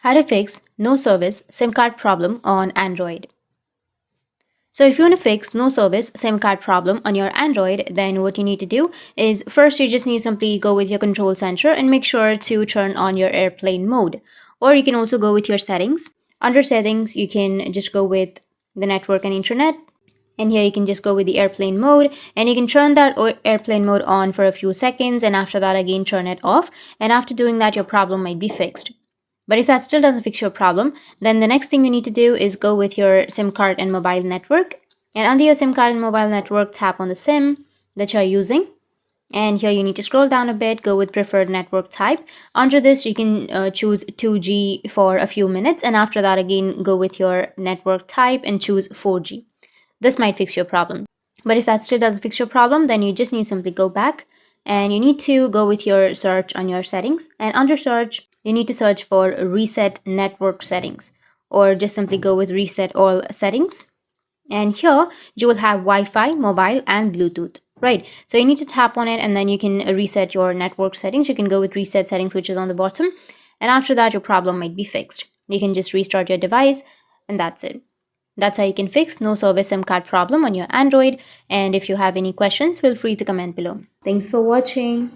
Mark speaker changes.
Speaker 1: How to fix no service SIM card problem on Android. So if you want to fix no service SIM card problem on your Android, then what you need to do is first you just need to simply go with your control center and make sure to turn on your airplane mode. Or you can also go with your settings. Under settings, you can just go with the network and internet. And here you can just go with the airplane mode and you can turn that airplane mode on for a few seconds, and after that again turn it off. And after doing that, your problem might be fixed. But if that still doesn't fix your problem, then the next thing you need to do is go with your SIM card and mobile network. And under your SIM card and mobile network, tap on the SIM that you're using. And here you need to scroll down a bit, go with preferred network type. Under this, you can choose 2G for a few minutes. And after that, again, go with your network type and choose 4G. This might fix your problem. But if that still doesn't fix your problem, then you just need to simply go back and you need to go with your search on your settings. And under search, you need to search for reset network settings, or just simply go with reset all settings. And here you will have Wi-Fi, mobile and Bluetooth, right? So you need to tap on it and then you can reset your network settings. You can go with reset settings, which is on the bottom. And after that, your problem might be fixed. You can just restart your device and that's it. That's how you can fix no service SIM card problem on your Android. And if you have any questions, feel free to comment below. Thanks for watching.